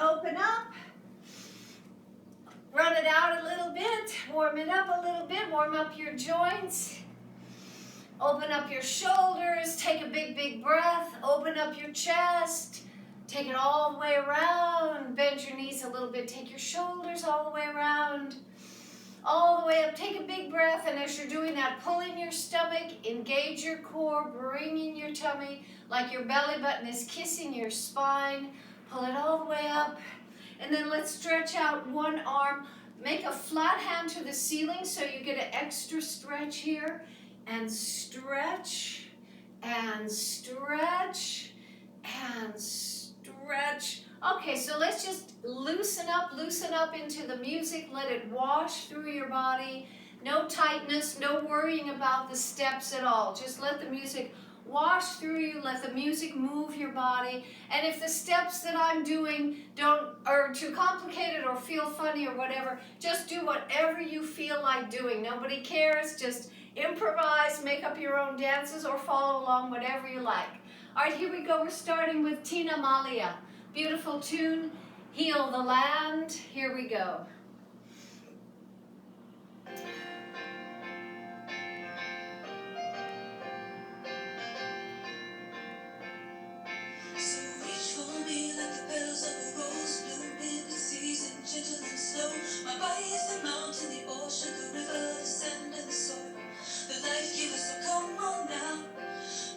open up. Run it out a little bit, warm it up a little bit, warm up your joints. Open up your shoulders, take a big, big breath, open up your chest, take it all the way around, bend your knees a little bit, take your shoulders all the way around, all the way up, take a big breath, and as you're doing that, pull in your stomach, engage your core, bring in your tummy, like your belly button is kissing your spine, pull it all the way up, and then let's stretch out one arm, make a flat hand to the ceiling so you get an extra stretch here, and stretch, and stretch, and stretch. Okay, so let's just loosen up into the music. Let it wash through your body. No tightness, no worrying about the steps at all. Just let the music wash through you. Let the music move your body. And if the steps that I'm doing are too complicated or feel funny or whatever, just do whatever you feel like doing. Nobody cares. Just improvise, make up your own dances, or follow along, whatever you like. All right, here we go. We're starting with Tina Malia. Beautiful tune, Heal the Land. Here we go. So reach for me like the petals of a rose, bloom in the season, gentle and slow. My body is the mountain, the ocean, the river, the sand and the soil. The life giver, so come on now,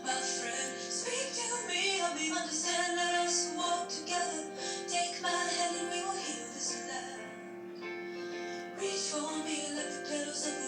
my friend. Speak to me, help me understand. Let us walk together. Take my hand and we will heal this land. Reach for me like the petals of a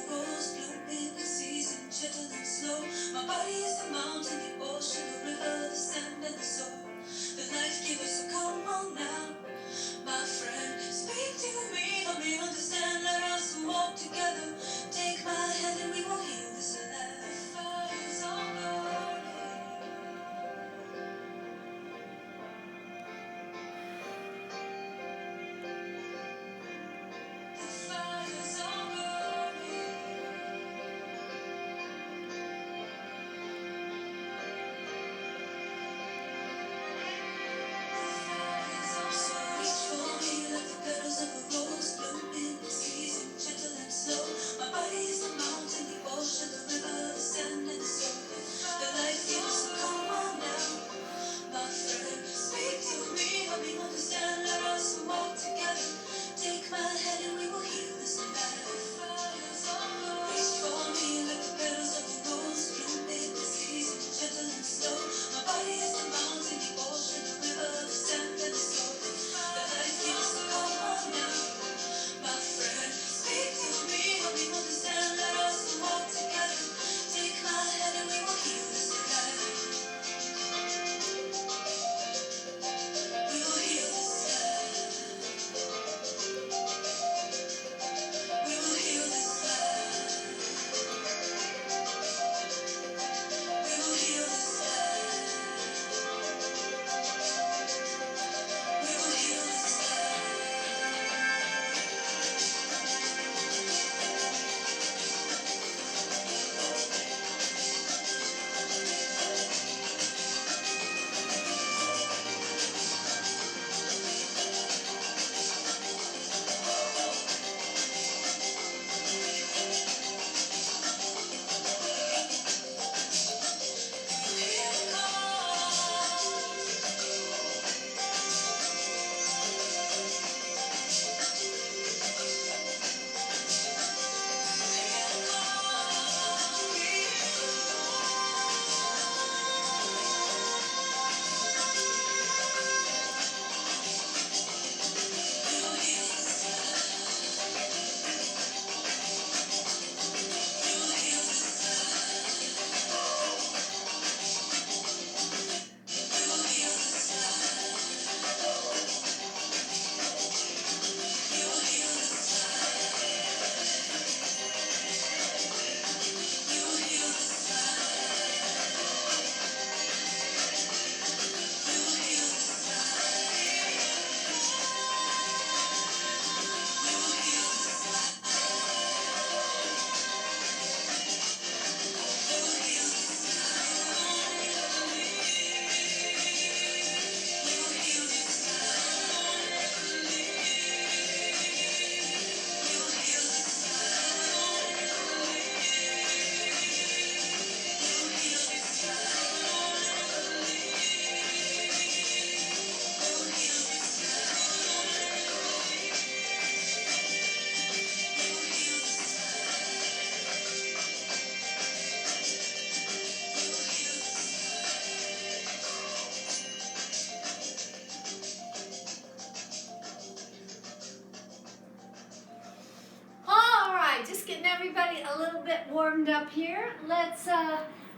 just getting everybody a little bit warmed up here.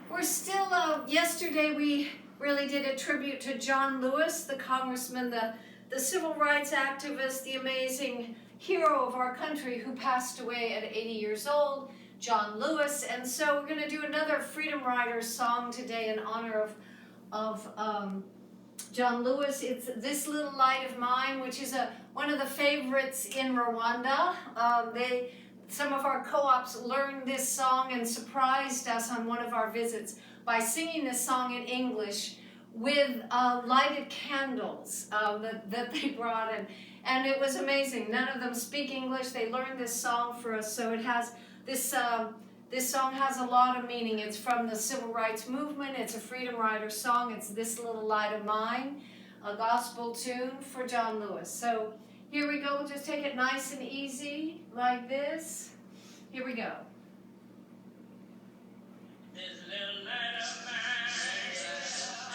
We're still, yesterday we really did a tribute to John Lewis, the congressman, the civil rights activist, the amazing hero of our country who passed away at 80 years old, John Lewis. And so we're going to do another Freedom Riders song today in honor of John Lewis. It's This Little Light of Mine, which is one of the favorites in Rwanda. Some of our co-ops learned this song and surprised us on one of our visits by singing this song in English with lighted candles that they brought in. And it was amazing. None of them speak English. They learned this song for us. So it has this song has a lot of meaning. It's from the civil rights movement. It's a Freedom Rider song. It's This Little Light of Mine, a gospel tune for John Lewis. So here we go. We'll just take it nice and easy like this. Here we go. This little light of mine,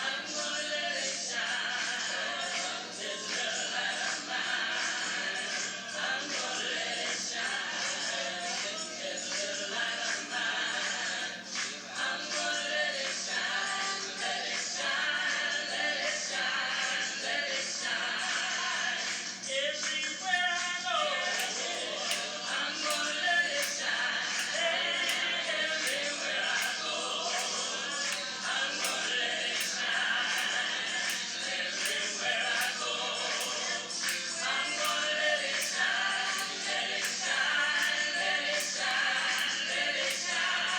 I'm gonna let it shine. This little light of mine, I'm gonna let it shine. This little light of mine, I'm gonna let it shine. Let it shine, let it shine, let it shine. Everywhere I go, I'm gonna let it shine. Everywhere I go, I'm gonna let it shine. Everywhere I go, I'm gonna let it shine. Let it shine, let it shine, let it shine.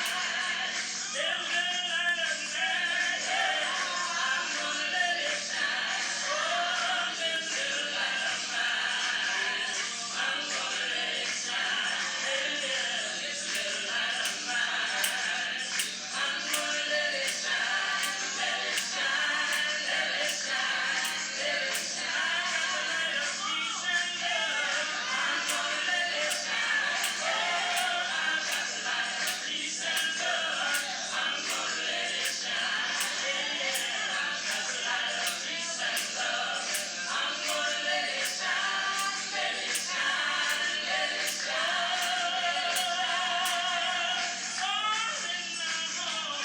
This little light of mine, I'm gonna let it shine. Oh, this little light of mine, I'm gonna let it shine. This little light of mine, I'm gonna let it shine. Let it shine, let it shine, let it shine. The light of peace and love, I'm gonna let it shine. Oh, I've got the light of peace and love, I'm gonna let it shine. Yeah, I've got the light of peace and love, I'm gonna let it shine. Let it shine, let it shine. All in my home,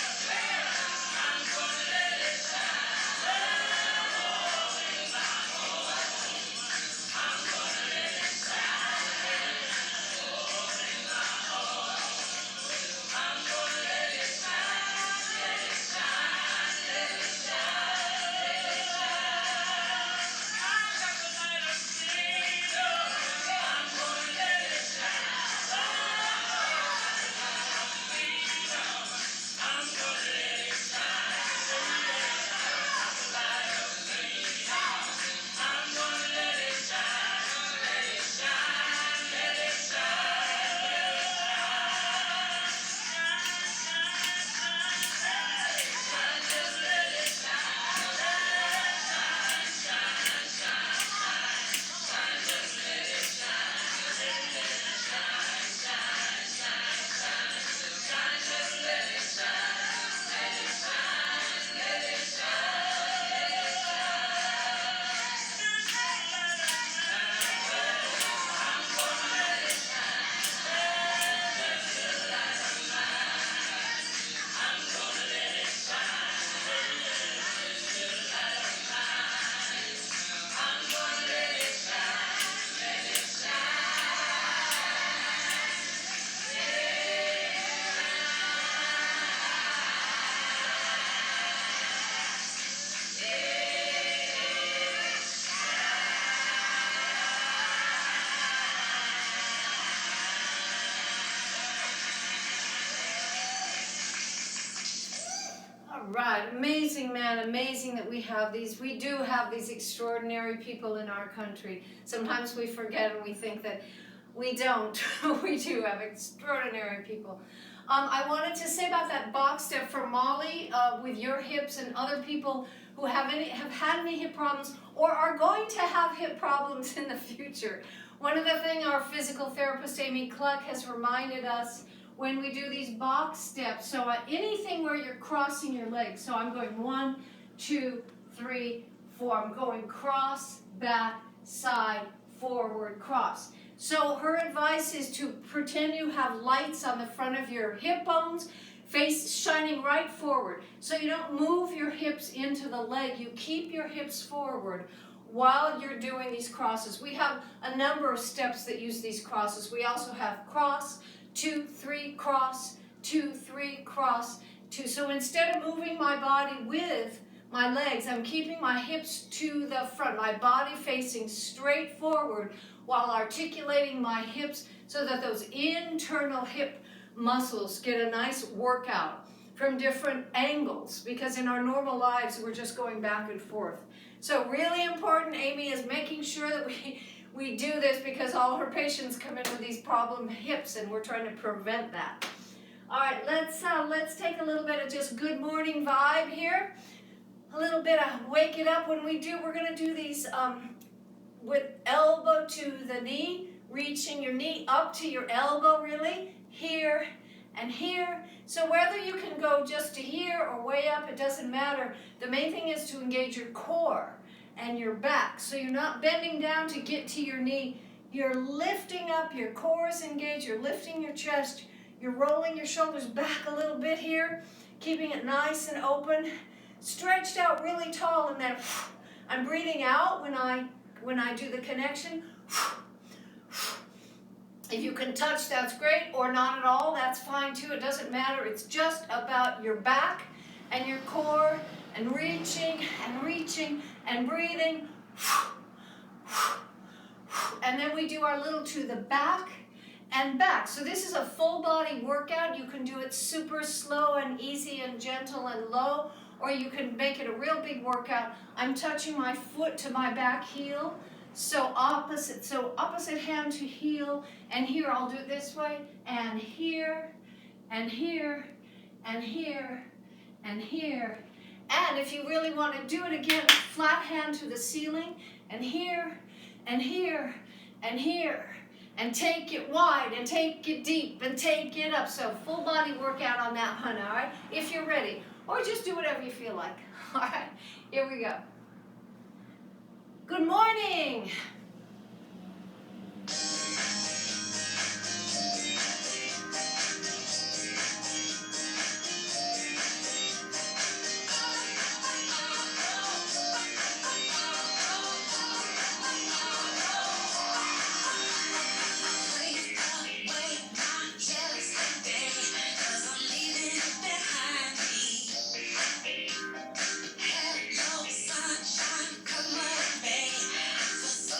I'm gonna let it shine. All in my home, I'm gonna let it shine. All in my home, I'm gonna let it shine. Let it shine, let it shine, let it shine. I've got the light of freedom, I'm gonna let it shine. Freedom, I'm gonna let it shine. The light of freedom, I'm gonna let it shine. Let it shine, let it shine, let it shine, just let it shine. Shine, shine, shine, shine, just let it shine. Shine, shine, shine, shine, just let it shine. Let it shine, let it shine, let it I'm gonna let it shine. This little light of mine, I'm gonna let it shine. This little light of mine, I'm gonna let it shine. Let it All right, amazing, man, amazing that we have these. We do have these extraordinary people in our country. Sometimes we forget and we think that we don't. We do have extraordinary people. I wanted to say about that box step for Molly with your hips and other people who have had any hip problems or are going to have hip problems in the future. One of the things our physical therapist Amy Cluck has reminded us when we do these box steps, so anything where you're crossing your legs, so I'm going 1, 2, 3, 4, I'm going cross, back, side, forward, cross. So her advice is to pretend you have lights on the front of your hip bones, face shining right forward. So you don't move your hips into the leg, you keep your hips forward while you're doing these crosses. We have a number of steps that use these crosses. We also have cross, 2, 3, cross, 2, 3, cross, 2. So instead of moving my body with my legs, I'm keeping my hips to the front, my body facing straight forward while articulating my hips so that those internal hip muscles get a nice workout from different angles, because in our normal lives we're just going back and forth. So really important, Amy is making sure that we do this, because all her patients come in with these problem hips and we're trying to prevent that. All right, let's take a little bit of just good morning vibe here. A little bit of wake it up. When we do, we're going to do these with elbow to the knee, reaching your knee up to your elbow, really, here and here. So whether you can go just to here or way up, it doesn't matter. The main thing is to engage your core and your back. So you're not bending down to get to your knee. You're lifting up, your core is engaged, you're lifting your chest, you're rolling your shoulders back a little bit here, keeping it nice and open, stretched out really tall, and then I'm breathing out when I do the connection. If you can touch, that's great, or not at all, that's fine too. It doesn't matter. It's just about your back and your core and reaching and breathing. And then we do our little to the back and back. So this is a full body workout. You can do it super slow and easy and gentle and low, or you can make it a real big workout. I'm touching my foot to my back heel. So opposite hand to heel, and here I'll do it this way, and here, and here, and here, and here. And if you really want to do it again, flat hand to the ceiling, and here, and here, and here. And take it wide, and take it deep, and take it up. So full body workout on that one, all right? If you're ready. Or just do whatever you feel like. All right, here we go. Good morning. Hello, sunshine, come on, babe.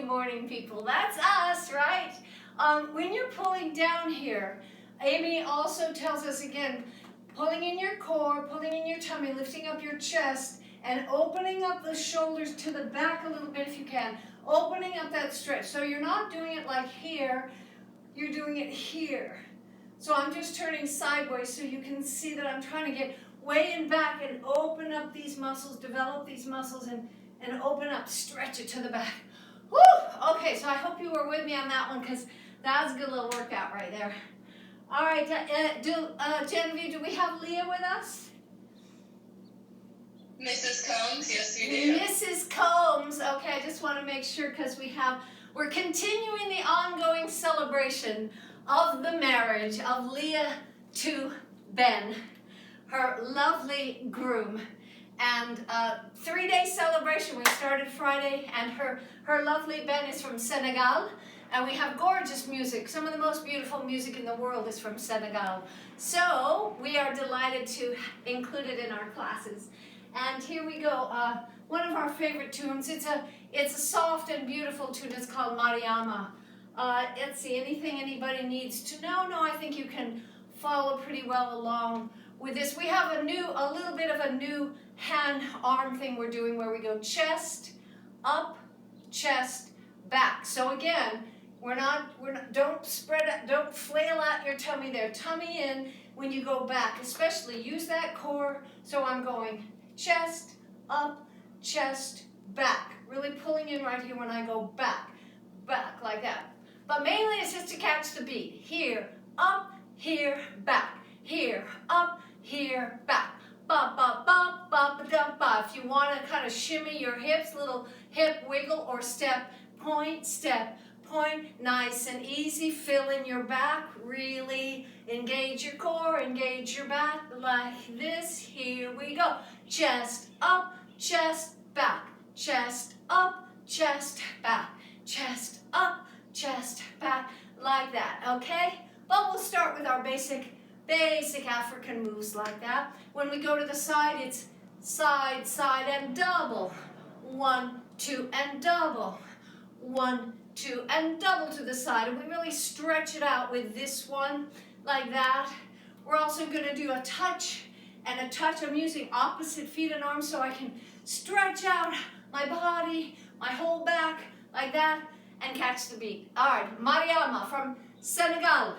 morning people. That's us, right? When you're pulling down here, Amy also tells us again, pulling in your core, pulling in your tummy, lifting up your chest, and opening up the shoulders to the back a little bit if you can. Opening up that stretch. So you're not doing it like here, you're doing it here. So I'm just turning sideways so you can see that I'm trying to get way in back and open up these muscles, develop these muscles, and open up, stretch it to the back. Woo! Okay, so I hope you were with me on that one because that was a good little workout right there. All right, Genevieve, do we have Leah with us? Mrs. Combs, yes we do. Mrs. Combs, okay, I just want to make sure because we're continuing the ongoing celebration of the marriage of Leah to Ben, her lovely groom. And 3-day celebration, we started Friday, and her lovely Ben is from Senegal, and we have gorgeous music. Some of the most beautiful music in the world is from Senegal. So we are delighted to include it in our classes. And here we go, one of our favorite tunes. It's a soft and beautiful tune. It's called Mariama. Let's see, anything anybody needs to know? No, I think you can follow pretty well along with this. We have a little bit of a new hand-arm thing we're doing where we go chest, up, chest, back. So again, don't flail out your tummy there. Tummy in when you go back, especially use that core. So I'm going chest, up, chest, back. Really pulling in right here when I go back like that. But mainly it's just to catch the beat. Here, up, here, back. Here, up, here, back. Ba, ba, ba, ba, ba, da, ba. If you want to kind of shimmy your hips, little hip wiggle or step, point, nice and easy. Fill in your back, really engage your core, engage your back like this. Here we go. Chest up, chest back, chest up, chest back, chest up, chest back, like that, okay? But we'll start with our basic African moves like that. When we go to the side, it's side, side, and double. 1, 2, and double. 1, 2, and double to the side. And we really stretch it out with this one, like that. We're also going to do a touch and a touch. I'm using opposite feet and arms so I can stretch out my body, my whole back, like that, and catch the beat. All right, Mariama from Senegal.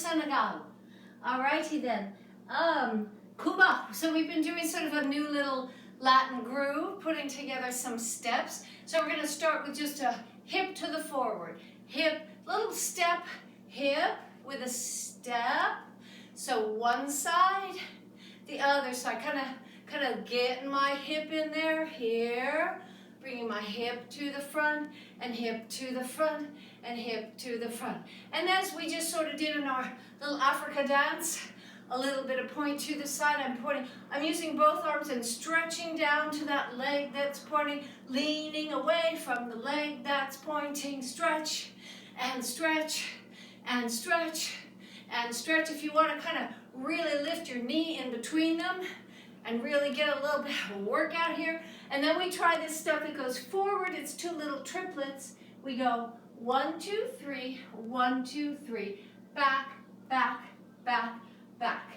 Senegal. Alrighty then. Cuba. So we've been doing sort of a new little Latin groove, putting together some steps. So we're going to start with just a hip to the forward. Hip, little step, hip with a step. So one side, the other side. Kind of getting my hip in there here. Bringing my hip to the front, and hip to the front, and hip to the front. And as we just sort of did in our little Africa dance, a little bit of point to the side. I'm using both arms and stretching down to that leg that's pointing, leaning away from the leg that's pointing. Stretch, and stretch, and stretch, and stretch. If you want to kind of really lift your knee in between them, and really get a little bit of a workout here. And then we try this stuff that goes forward. It's two little triplets. We go 1, 2, 3, 1, 2, 3, back, back, back, back.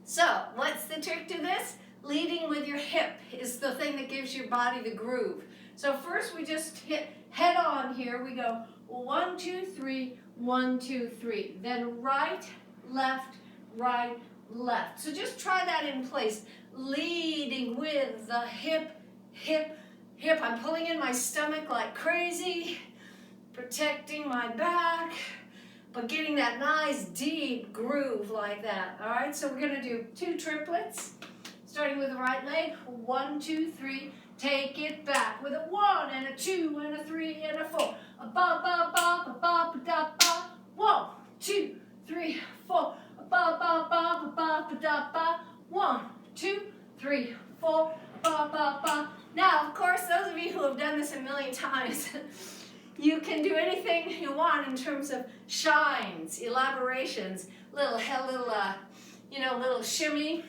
So what's the trick to this? Leading with your hip is the thing that gives your body the groove. So first we just hit head on here. We go 1, 2, 3, 1, 2, 3. Then right, left, right, left. So just try that in place. Leading with the hip, hip, hip. I'm pulling in my stomach like crazy, protecting my back, but getting that nice deep groove like that. All right, so we're gonna do 2 triplets, starting with the right leg. 1, 2, 3, take it back with a 1 and a 2 and a 3 and a 4. A ba ba ba ba ba ba da ba. 1, 2, 3, 4. A ba ba ba ba ba ba da ba. 1, 2, 3, 4, ba, ba, ba. Now, of course, those of you who have done this a million times, you can do anything you want in terms of shines, elaborations, little shimmy,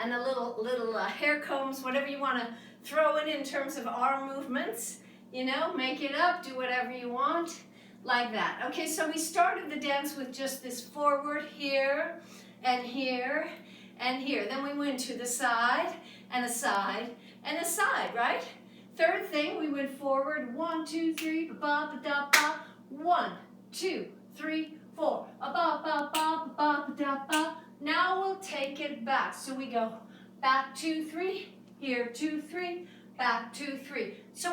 and a little hair combs, whatever you want to throw in terms of arm movements. Make it up, do whatever you want, like that. Okay, so we started the dance with just this forward here, and here, and here. Then we went to the side, and a side, and a side, right? Third thing, we went forward. 1, 2, 3, ba ba da ba. 1, 2, 3, 4. A ba ba ba ba da ba. Now we'll take it back. So we go back 2, 3, here 2, 3, back 2, 3. So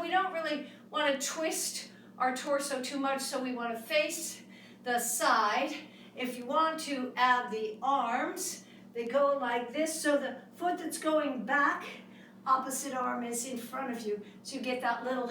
we don't really want to twist our torso too much. So we want to face the side. If you want to add the arms, they go like this. So the foot that's going back, opposite arm is in front of you. So you get that little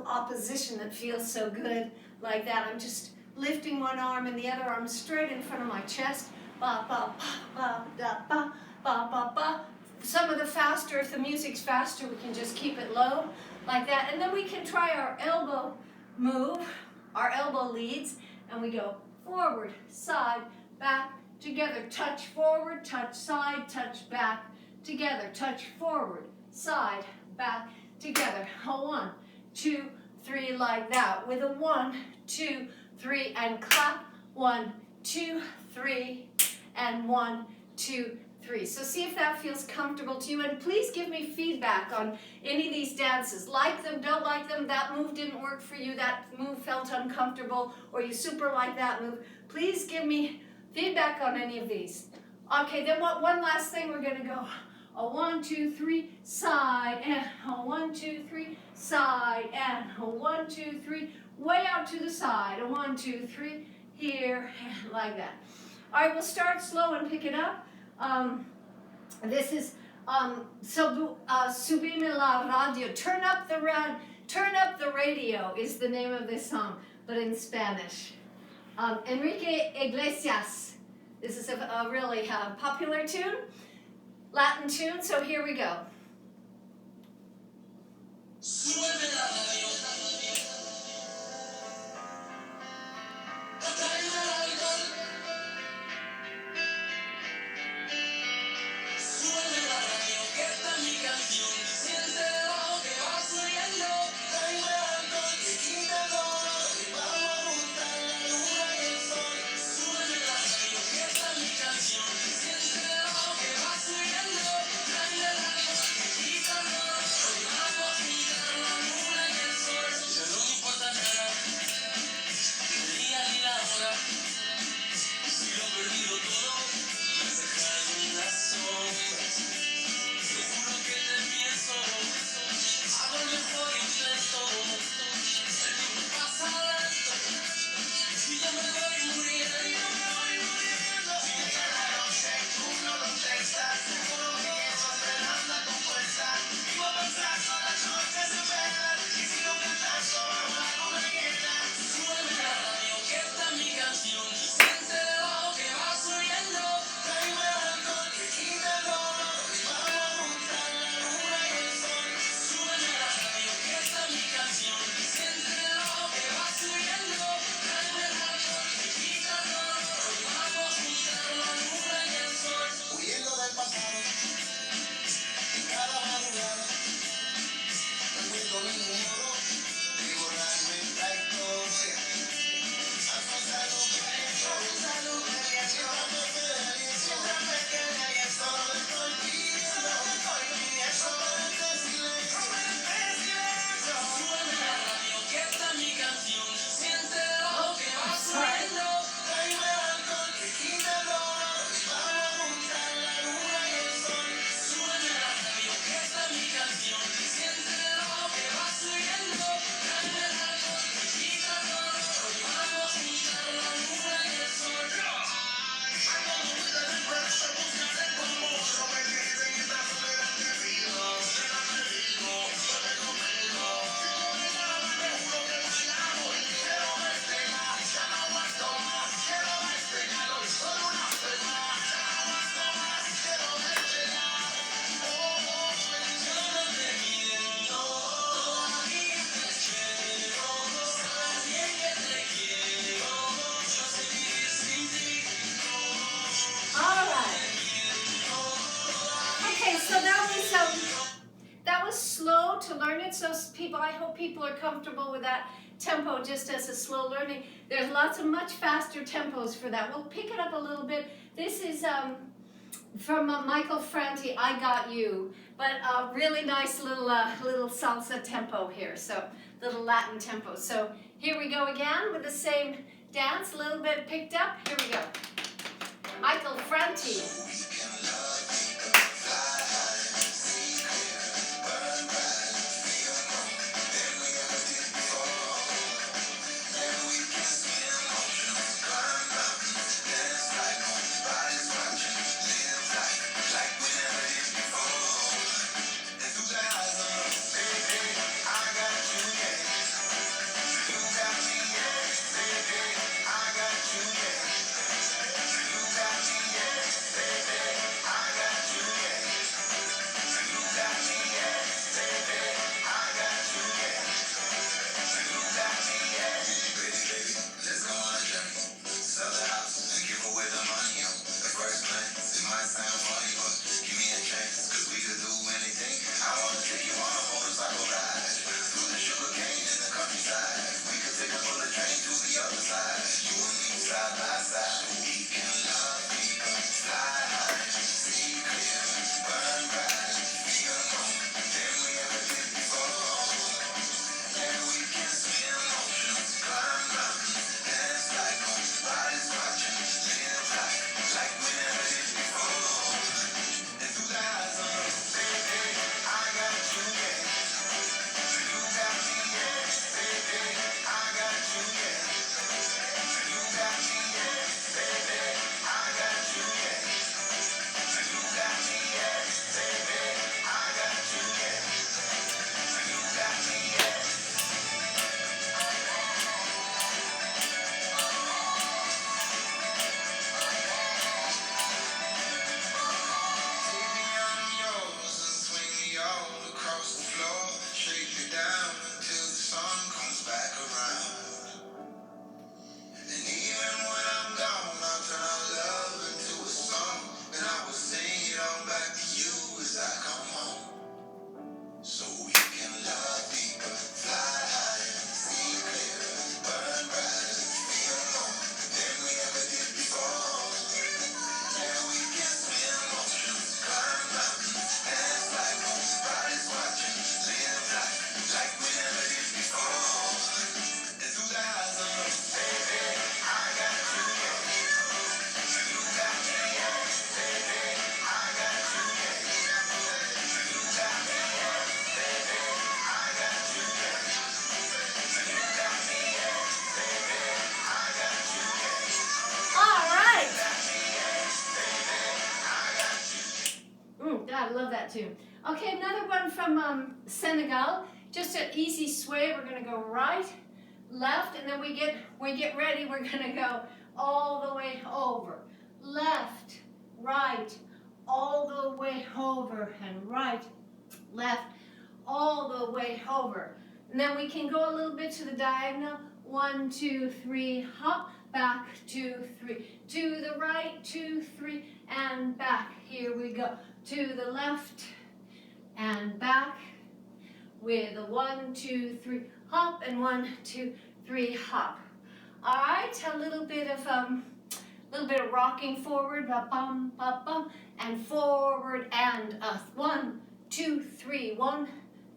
opposition that feels so good, like that. I'm just lifting one arm and the other arm straight in front of my chest. Ba ba ba ba da ba ba ba ba. Some of the faster, if the music's faster, we can just keep it low, like that. And then we can try our elbow move, our elbow leads, and we go forward, side, back, together, touch forward, touch side, touch back, together, touch forward, side, back, together. 1, 2, 3, like that. With a 1, 2, 3, and clap. 1, 2, 3, and 1, 2, 3. So see if that feels comfortable to you, and please give me feedback on any of these dances. Like them, don't like them, that move didn't work for you, that move felt uncomfortable, or you super like that move. Please give me feedback on any of these. Okay, then one last thing, we're gonna go a 1, 2, 3, side, and a 1, 2, 3, side, and a 1, 2, 3, way out to the side, a 1, 2, 3, here, and like that. All right, we'll start slow and pick it up. This is Subime la radio. Turn up the radio is the name of this song, but in Spanish. Enrique Iglesias. This is a really popular tune, Latin tune. So here we go. to learn it. So I hope people are comfortable with that tempo just as a slow learning. There's lots of much faster tempos for that. We'll pick it up a little bit. This is from Michael Franti, I Got You, but a really nice little salsa tempo here, so little Latin tempo. So here we go again with the same dance, a little bit picked up. Here we go. Michael Franti. I love that too. Okay, another one from Senegal. Just an easy sway. We're gonna go right, left, and then we get ready. We're gonna go all the way over, left, right, all the way over, and right, left, all the way over. And then we can go a little bit to the diagonal. 1, 2, 3, hop, back, 2, 3, to the right, 2, 3, and back. Here we go. To the left and back with a 1, 2, 3, hop, and 1, 2, 3, hop. All right, a little bit of rocking forward, ba-bum, ba-bum, and forward, and 1, 2, 3, 1,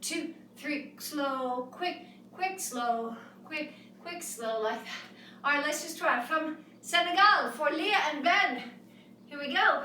2, 3, slow, quick, quick, slow, quick, quick, slow, like that. All right, let's just try it from Senegal for Leah and Ben. Here we go.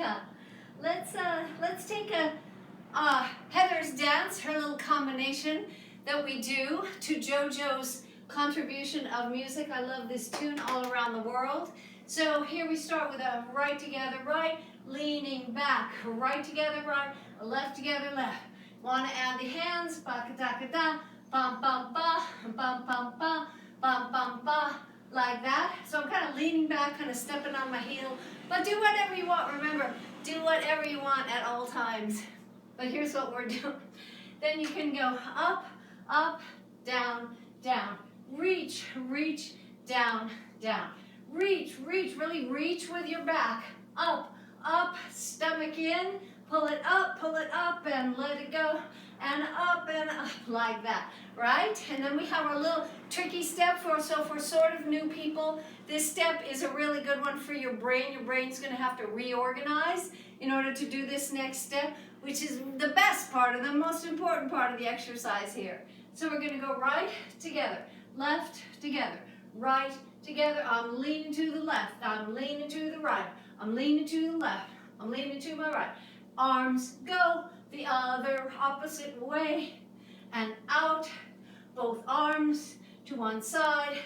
Yeah. Let's take a Heather's dance, her little combination that we do to JoJo's contribution of music. I love this tune all around the world. So here we start with a right together right, leaning back, right together right, left together left. Want to add the hands, ba da da da, bum bum ba, bum bum ba, bum bum ba, like that. So I'm kind of leaning back, kind of stepping on my heel. But do whatever you want. Remember, do whatever you want at all times. But here's what we're doing. Then you can go up, up, down, down. Reach, reach, down, down. Reach, reach, really reach with your back. Up, up, stomach in. Pull it up, and let it go. And up, like that, right? And then we have our little tricky step for sort of new people. This step is a really good one for your brain. Your brain's going to have to reorganize in order to do this next step, which is the best part of the most important part of the exercise here. So we're going to go right together, left together, right together. I'm leaning to the left, I'm leaning to the right, I'm leaning to the left, I'm leaning to my right. Arms go the other opposite way and out. Both arms to one side,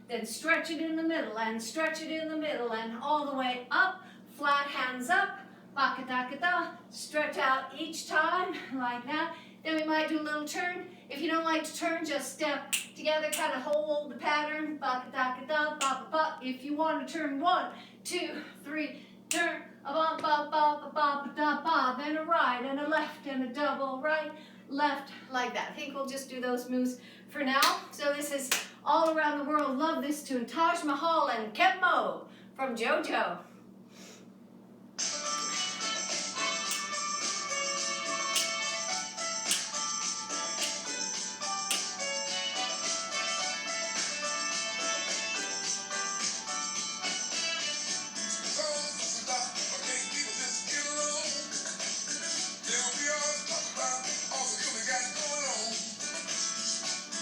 then stretch it in the middle and stretch it in the middle and all the way up. Flat hands up, ba-ka-da-ka-da. Stretch out each time like that. Then we might do a little turn. If you don't like to turn, just step together, kind of hold the pattern, ba-ka-da-ka-da, ba-ba-ba. If you want to turn 1, 2, 3, turn. Ba-ba-ba-ba-ba-ba-ba, then a right and a left and a double right, left, like that. I think we'll just do those moves for now. So this is all around the world. Love this tune. Taj Mahal and Kepmo from JoJo.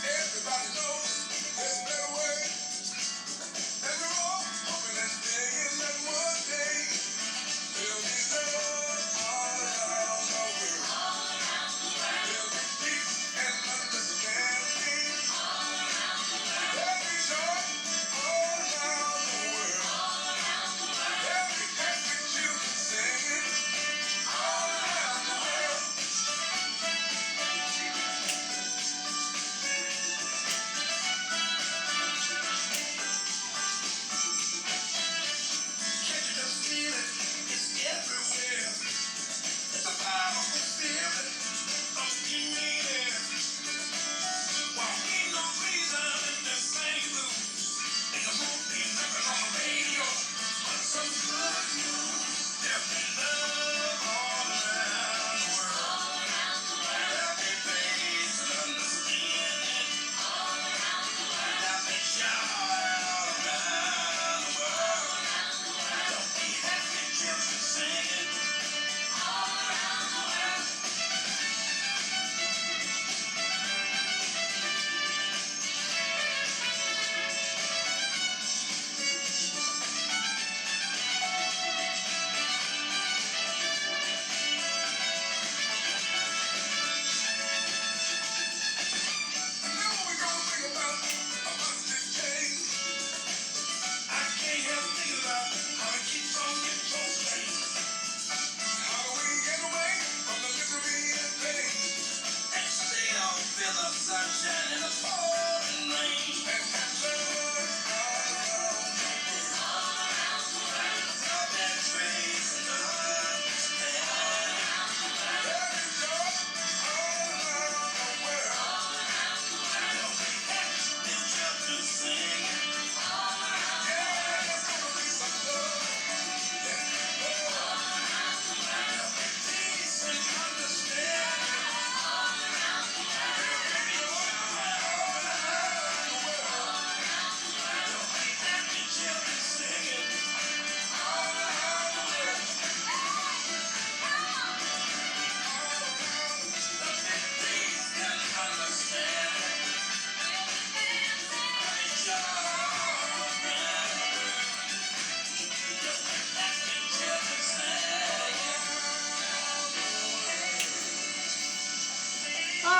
Everybody knows there's a better way, and we're all hoping that day is that one.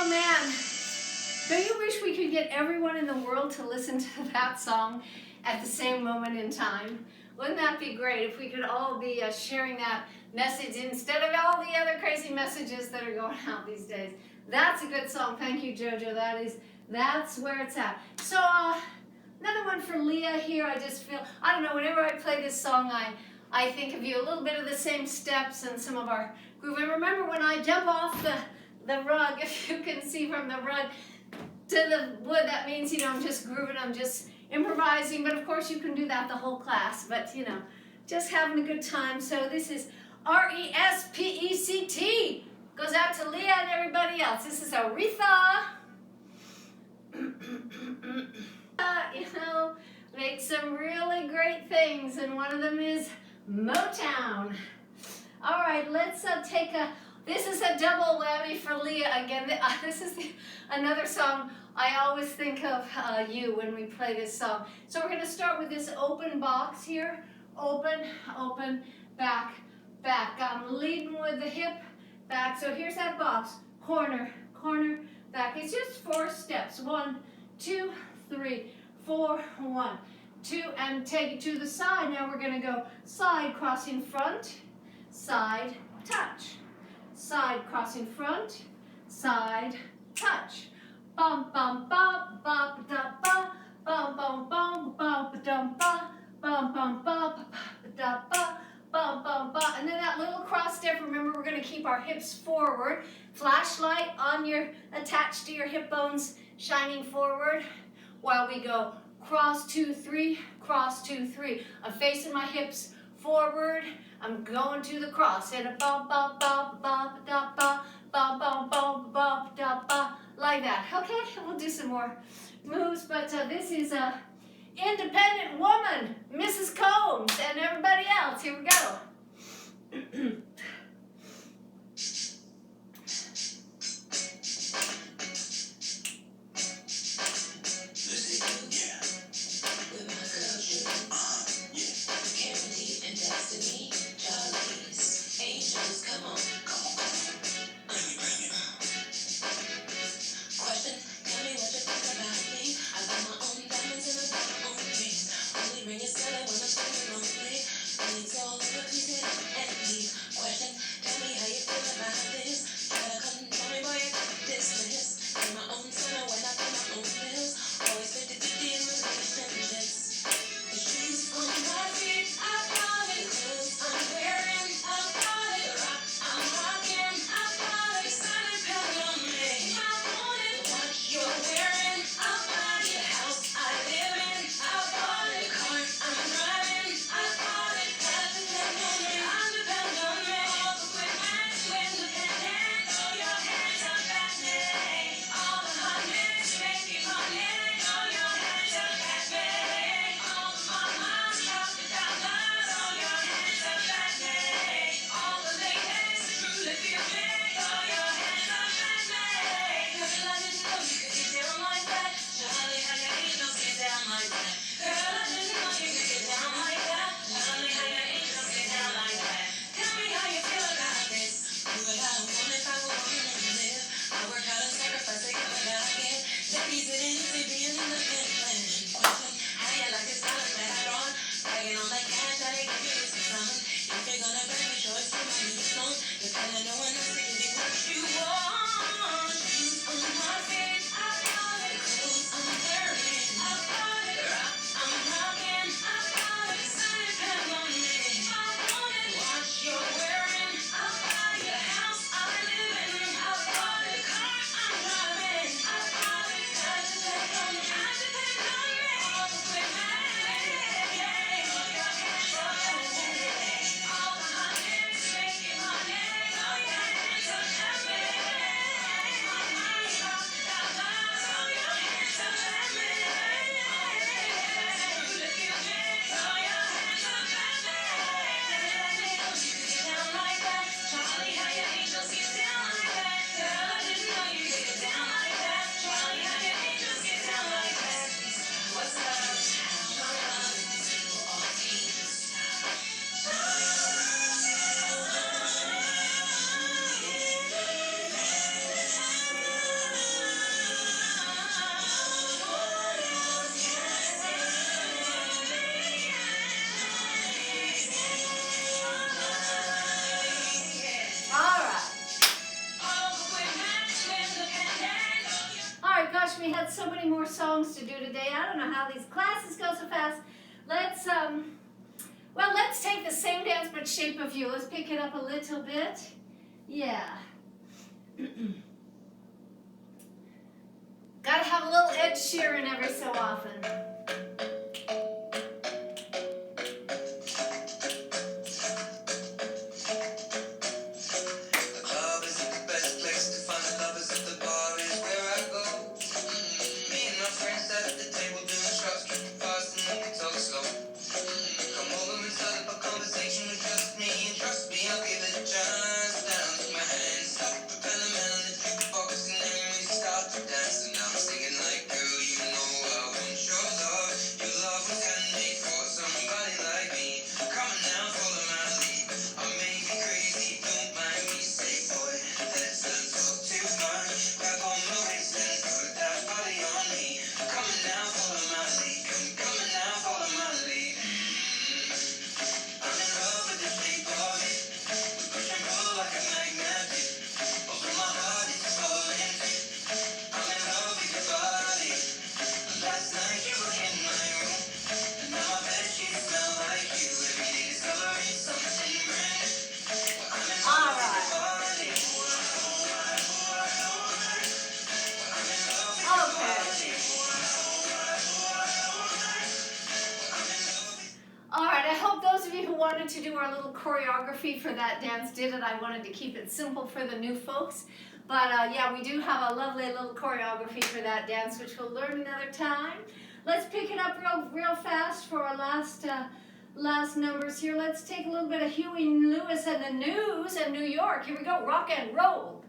Oh man, don't you wish we could get everyone in the world to listen to that song at the same moment in time? Wouldn't that be great if we could all be sharing that message instead of all the other crazy messages that are going out these days? That's a good song. Thank you, Jojo. That's where it's at. So another one for Leah here. I just feel, I don't know, whenever I play this song, I think of you, a little bit of the same steps and some of our groove. And remember when I jump off the rug, if you can see from the rug to the wood, that means, I'm just grooving, I'm just improvising. But of course you can do that the whole class, but just having a good time. So this is R-E-S-P-E-C-T. Goes out to Leah and everybody else. This is Aretha. Make some really great things, and one of them is Motown. All right, let's take this is a double whammy for Leah again. This is another song I always think of you when we play this song. So we're going to start with this open box here. Open, open, back, back. I'm leading with the hip, back. So here's that box. Corner, corner, back. It's just 4 steps. 1, 2, 3, 4, 1, 2, and take it to the side. Now we're going to go side crossing front, side, touch. Side crossing front, side, touch. Bum bum bum bum da ba, bum bum bum bum dum ba, bum bum bum da ba, bum bum ba. And then that little cross step. Remember, we're going to keep our hips forward. Flashlight on attached to your hip bones, shining forward, while we go cross 2 3, cross 2 3. I'm facing my hips forward. I'm going to the cross, and a bum bum bum bum da ba, bum bum bum bum da ba, like that. Okay, we'll do some more moves, but this is a independent woman, Mrs. Combs, and everybody else. Here we go. Question, got so many more songs to do today. I don't know how these classes go so fast. Let's take the same dance but shape of you. Let's pick it up a little bit. Yeah. Gotta have a little Ed Sheeran every so often. To do our little choreography for that dance did it. I wanted to keep it simple for the new folks, but yeah, we do have a lovely little choreography for that dance, which we'll learn another time. Let's pick it up real fast for our last numbers here. Let's take a little bit of Huey Lewis and the News and New York. Here we go, rock and roll.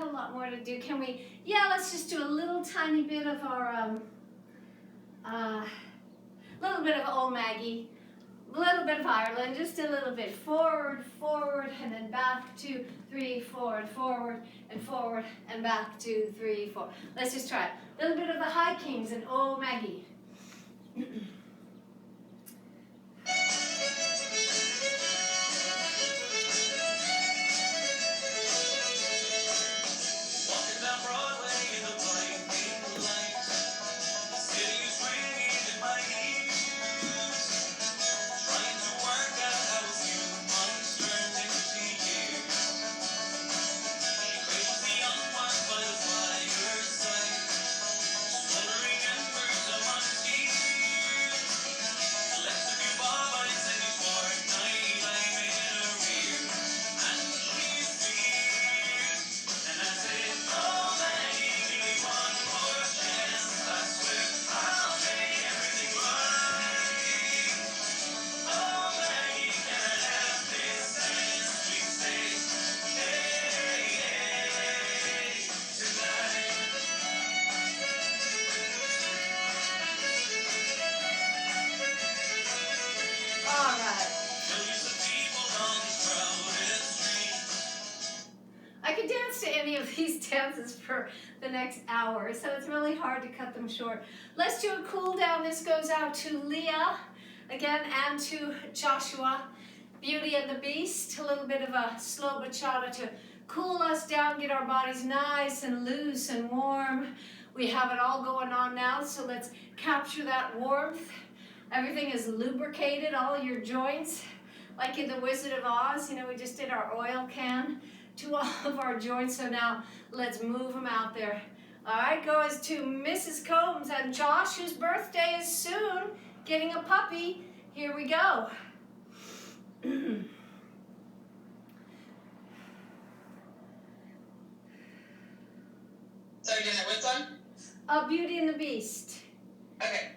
A lot more to do. Can we, yeah, let's just do a little tiny bit of our, little bit of Old Maggie, a little bit of Ireland, just a little bit forward, forward, and then back, 2, 3, forward, forward, and back, 2, 3, 4. Let's just try it. A little bit of the High Kings and Old Maggie. Walking down Broadway in the could dance to any of these dances for the next hour, so it's really hard to cut them short. Let's do a cool down. This goes out to Leah again and to Joshua. Beauty and the Beast, a little bit of a slow bachata to cool us down, get our bodies nice and loose and warm. We have it all going on now, so let's capture that warmth. Everything is lubricated, all your joints, like in the Wizard of Oz. You know, we just did our oil can to all of our joints, so now let's move them out there. All right, goes to Mrs. Combs and Josh, whose birthday is soon, getting a puppy. Here we go. So you're doing it with one? Beauty and the Beast. Okay.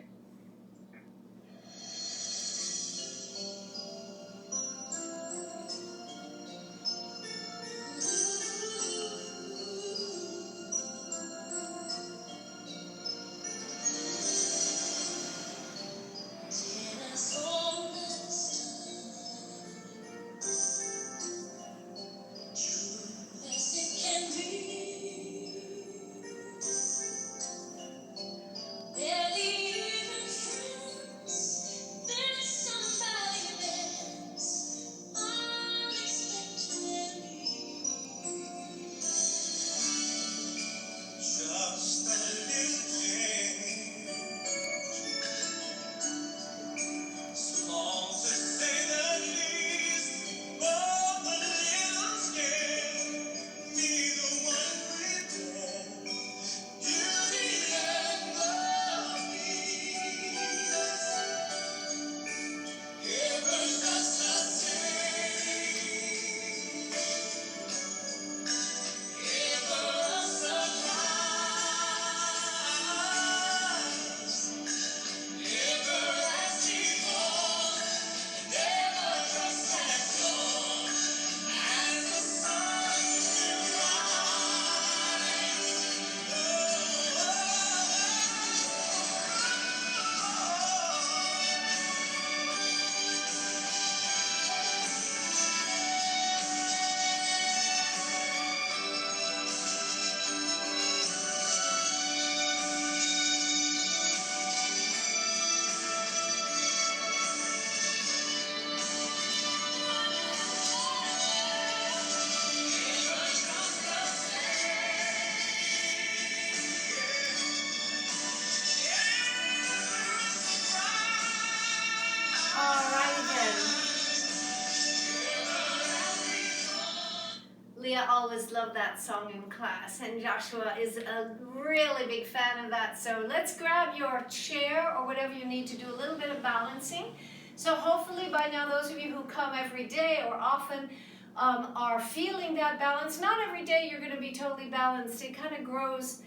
Leah always loved that song in class, and Joshua is a really big fan of that. So let's grab your chair or whatever you need to do a little bit of balancing. So hopefully by now, those of you who come every day or often are feeling that balance. Not every day you're going to be totally balanced. It kind of grows,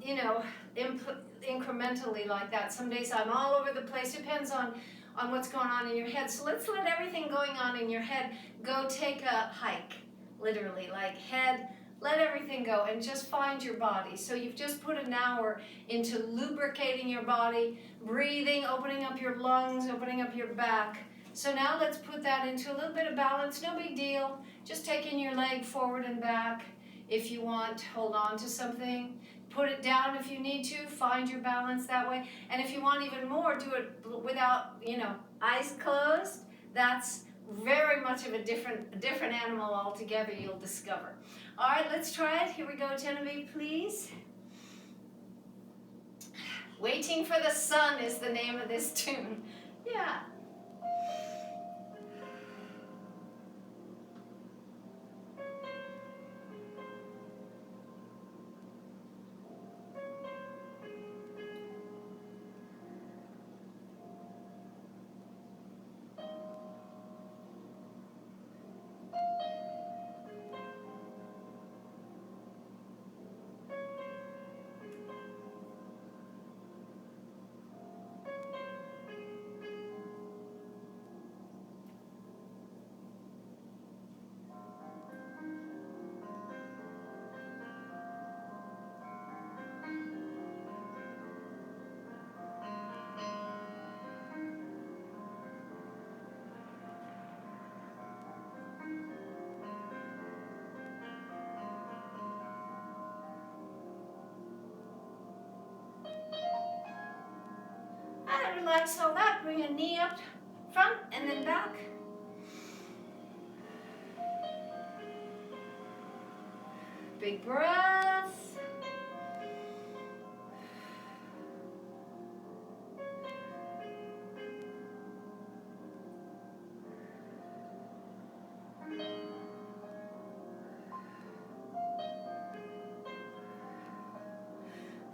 you know, incrementally like that. Some days I'm all over the place. Depends on what's going on in your head. So let's let everything going on in your head go take a hike. Literally, like head, let everything go and just find your body. So you've just put an hour into lubricating your body, breathing, opening up your lungs, opening up your back. So now let's put that into a little bit of balance. No big deal. Just taking your leg forward and back. If you want, hold on to something. Put it down if you need to. Find your balance that way. And if you want even more, do it without, you know, eyes closed. That's very much of a different animal altogether, you'll discover. All right, let's try it. Here we go, Genevieve, please. Waiting for the Sun is the name of this tune. Yeah. relax all that, bring a knee up front and then back. Big breath.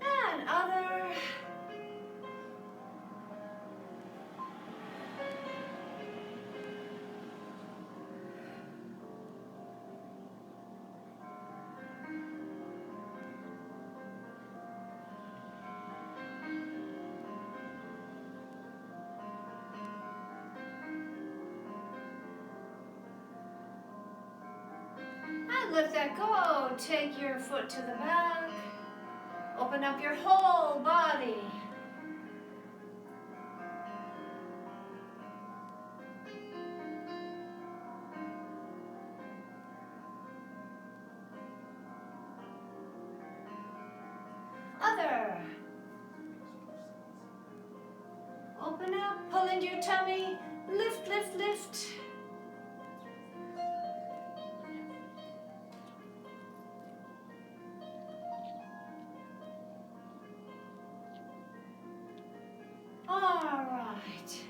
And other. And let that go. Take your foot to the back. Open up your whole body. Other. Open up, pull into your tummy. Lift, lift, lift. Alright.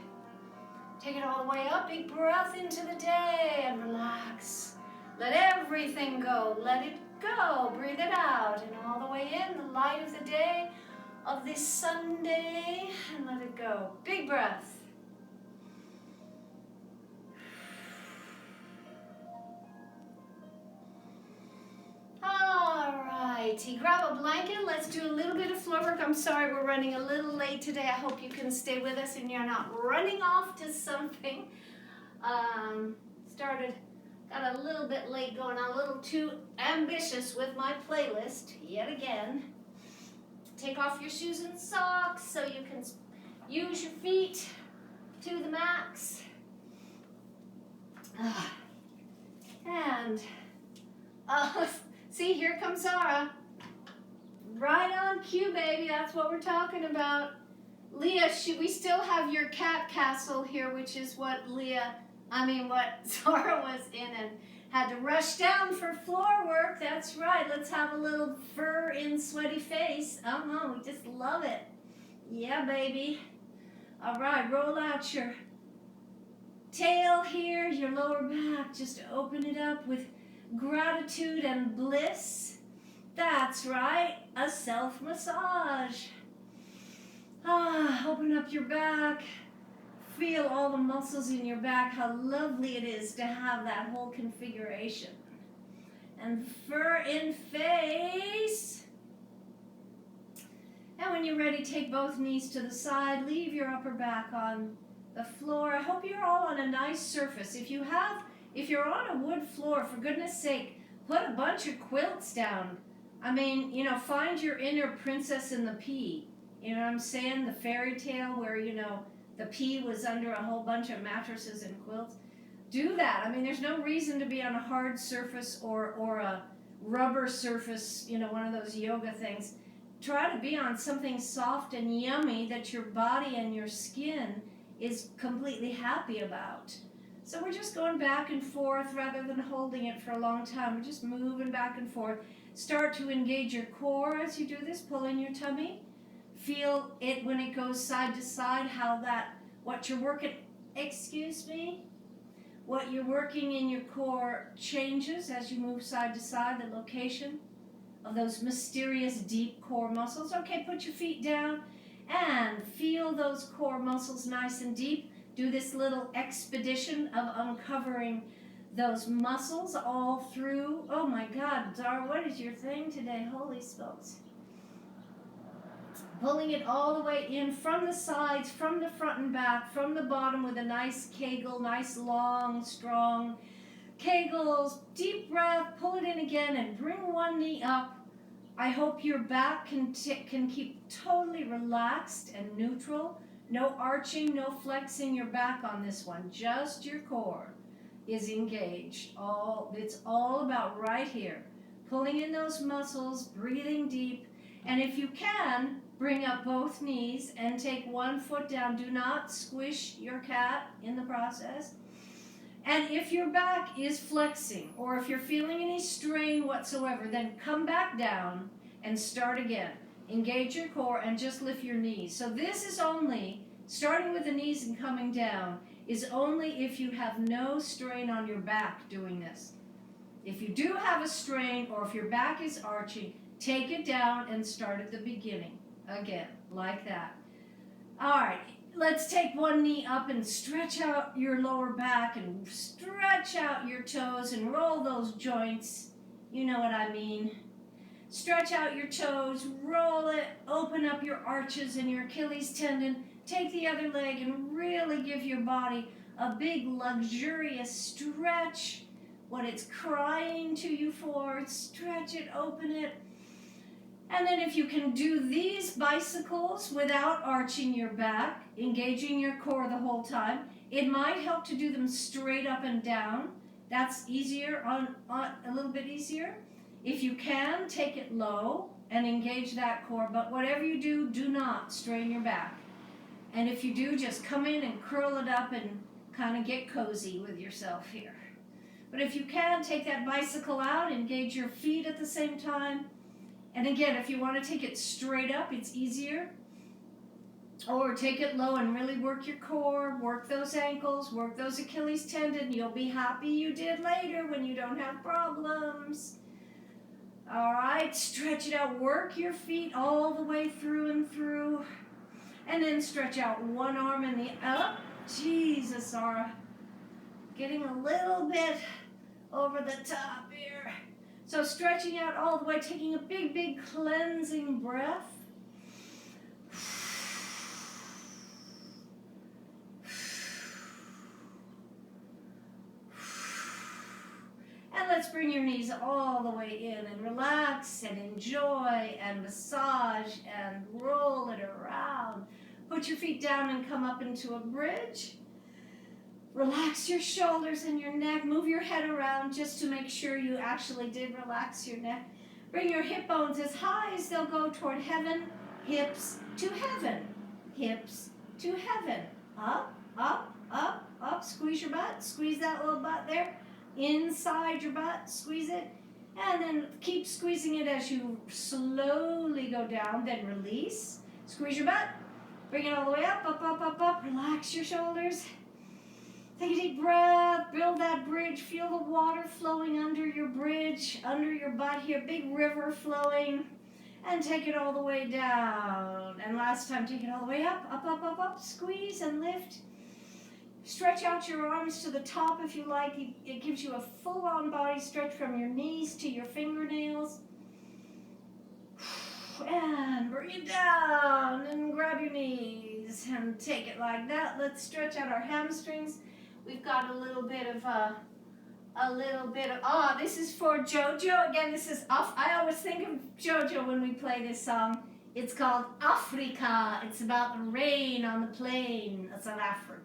Take it all the way up. Big breath into the day and relax. Let everything go. Let it go. Breathe it out. And all the way in, the light of the day of this Sunday. And let it go. Big breath. Alrighty, grab a blanket. Let's do a little bit of floor work. I'm sorry we're running a little late today. I hope you can stay with us and you're not running off to something. Got a little bit late going on, a little too ambitious with my playlist yet again. Take off your shoes and socks so you can use your feet to the max. And see, here comes Zara. Right on cue, baby. That's what we're talking about. Leah, we still have your cat castle here, which is what Zara was in and had to rush down for floor work. That's right. Let's have a little fur in sweaty face. Oh no, we just love it. Yeah, baby. All right, roll out your tail here, your lower back. Just open it up with gratitude and bliss. That's right, a self-massage. Open up your back. Feel all the muscles in your back, how lovely it is to have that whole configuration. And fur in face. And when you're ready, take both knees to the side. Leave your upper back on the floor. I hope you're all on a nice surface. If you're on a wood floor, for goodness sake, put a bunch of quilts down. I mean, find your inner Princess and the Pea. You know what I'm saying? The fairy tale where, the pea was under a whole bunch of mattresses and quilts. Do that. I mean, there's no reason to be on a hard surface or a rubber surface, one of those yoga things. Try to be on something soft and yummy that your body and your skin is completely happy about. So we're just going back and forth rather than holding it for a long time. We're just moving back and forth. Start to engage your core as you do this. Pull in your tummy. Feel it when it goes side to side, what you're working in your core changes as you move side to side, the location of those mysterious deep core muscles. Okay, put your feet down and feel those core muscles nice and deep. Do this little expedition of uncovering those muscles all through. Oh my God, Zara, what is your thing today? Holy smokes. Pulling it all the way in from the sides, from the front and back, from the bottom with a nice kegel, nice long, strong kegels. Deep breath, pull it in again and bring one knee up. I hope your back can keep totally relaxed and neutral. No arching, no flexing your back on this one. Just your core is engaged. It's all about right here. Pulling in those muscles, breathing deep. And if you can, bring up both knees and take one foot down. Do not squish your cat in the process. And if your back is flexing or if you're feeling any strain whatsoever, then come back down and start again. Engage your core and just lift your knees. So this is only, starting with the knees and coming down, is only if you have no strain on your back doing this. If you do have a strain or if your back is arching, take it down and start at the beginning. Again, like that. All right, let's take one knee up and stretch out your lower back and stretch out your toes and roll those joints. You know what I mean. Stretch out your toes, roll it, open up your arches and your Achilles tendon. Take the other leg and really give your body a big luxurious stretch. What it's crying to you for, stretch it, open it. And then if you can do these bicycles without arching your back, engaging your core the whole time, it might help to do them straight up and down. That's easier, on a little bit easier. If you can, take it low and engage that core, but whatever you do, do not strain your back. And if you do, just come in and curl it up and kind of get cozy with yourself here. But if you can, take that bicycle out, engage your feet at the same time. And again, if you want to take it straight up, it's easier. Or take it low and really work your core, work those ankles, work those Achilles tendon. You'll be happy you did later when you don't have problems. All right, stretch it out. Work your feet all the way through and through. And then stretch out one arm and the up. Jesus, Zara. Getting a little bit over the top here. So stretching out all the way, taking a big, big cleansing breath. And let's bring your knees all the way in and relax and enjoy and massage and roll it around. Put your feet down and come up into a bridge. Relax your shoulders and your neck. Move your head around just to make sure you actually did relax your neck. Bring your hip bones as high as they'll go toward heaven. Hips to heaven. Hips to heaven. Up, up, up, up. Squeeze your butt. Squeeze that little butt there. Inside your butt, squeeze it, and then keep squeezing it as you slowly go down, then release. Squeeze your butt, bring it all the way up, up, up, up, up. Relax your shoulders. Take a deep breath, build that bridge, feel the water flowing under your bridge, under your butt here, big river flowing, and take it all the way down. And last time, take it all the way up, up, up, up, up, squeeze and lift. Stretch out your arms to the top if you like. It gives you a full-on body stretch from your knees to your fingernails. And bring it down and grab your knees and take it like that. Let's stretch out our hamstrings. We've got a little bit of, this is for JoJo. Again, this is, I always think of JoJo when we play this song. It's called Africa. It's about the rain on the plain of South Africa.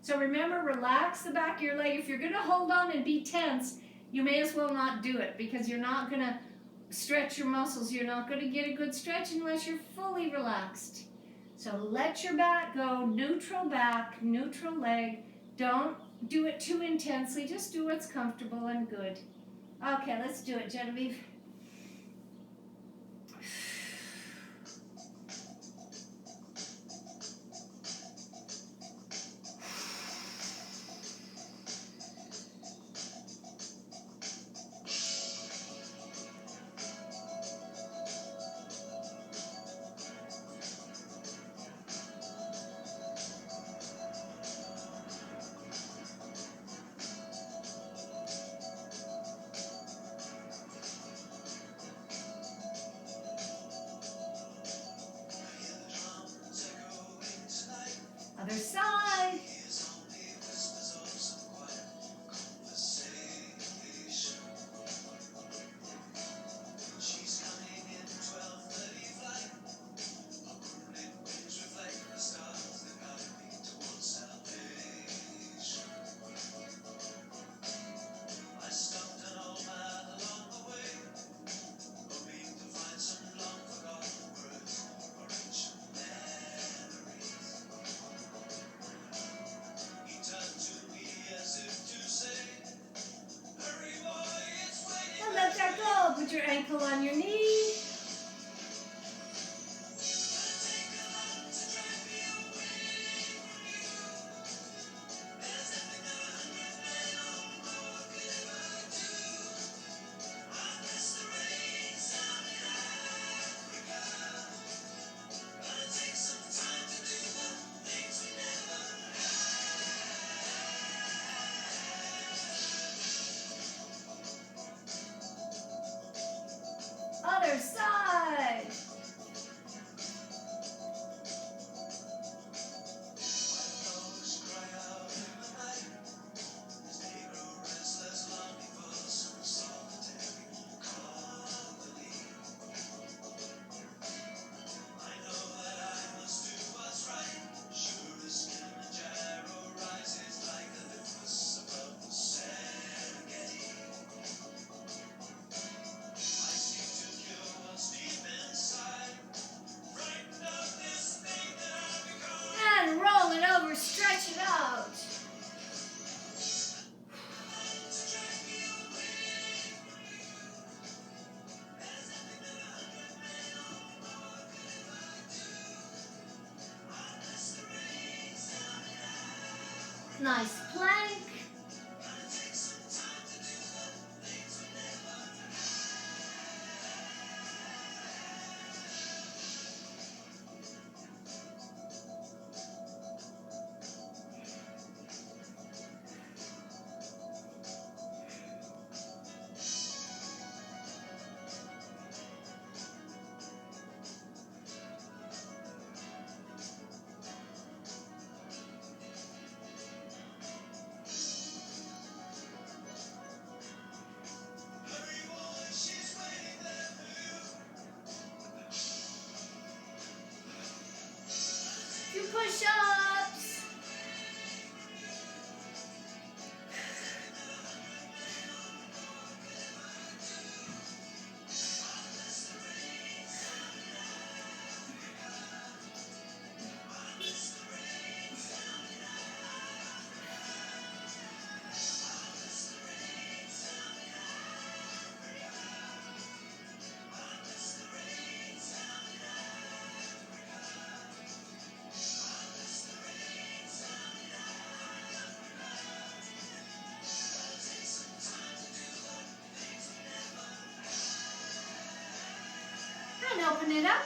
So remember, relax the back of your leg. If you're going to hold on and be tense, you may as well not do it because you're not going to stretch your muscles. You're not going to get a good stretch unless you're fully relaxed. So let your back go, neutral back, neutral leg. Don't do it too intensely. Just do what's comfortable and good. Okay, let's do it, Genevieve. ankle on your knee. Other side. And roll it over, stretch it out. Nice plank. Few push-ups. And open it up.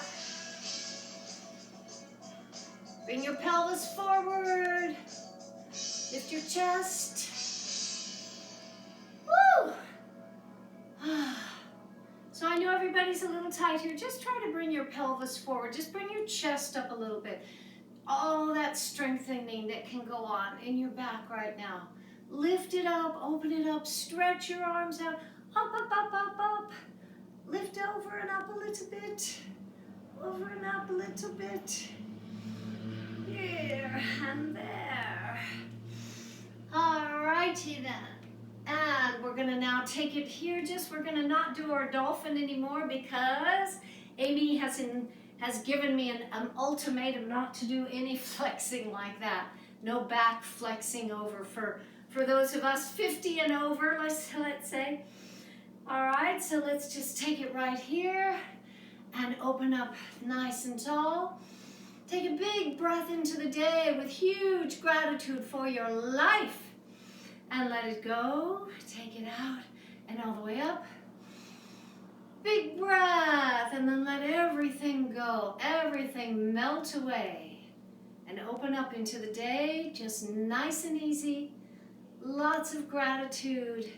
Bring your pelvis forward. Lift your chest. Woo! So I know everybody's a little tight here. Just try to bring your pelvis forward. Just bring your chest up a little bit. All that strengthening that can go on in your back right now. Lift it up, open it up, stretch your arms out. Up, up, up, up, up. Lift over and up a little bit. Over and up a little bit. Here and there. Alrighty then. And we're gonna now take it here. We're gonna not do our dolphin anymore because Amy has given me an ultimatum not to do any flexing like that. No back flexing over for those of us 50 and over, let's say. All right, so let's just take it right here and open up nice and tall. Take a big breath into the day with huge gratitude for your life. And let it go. Take it out and all the way up. Big breath, and then let everything go. Everything melt away. And open up into the day, just nice and easy. Lots of gratitude.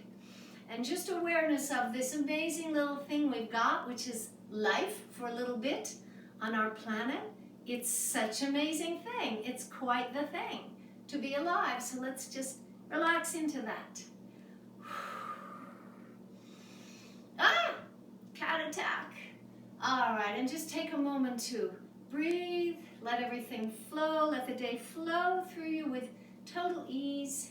And just awareness of this amazing little thing we've got, which is life for a little bit on our planet. It's such an amazing thing. It's quite the thing to be alive. So let's just relax into that. Ah! Cat attack. All right, and just take a moment to breathe. Let everything flow. Let the day flow through you with total ease.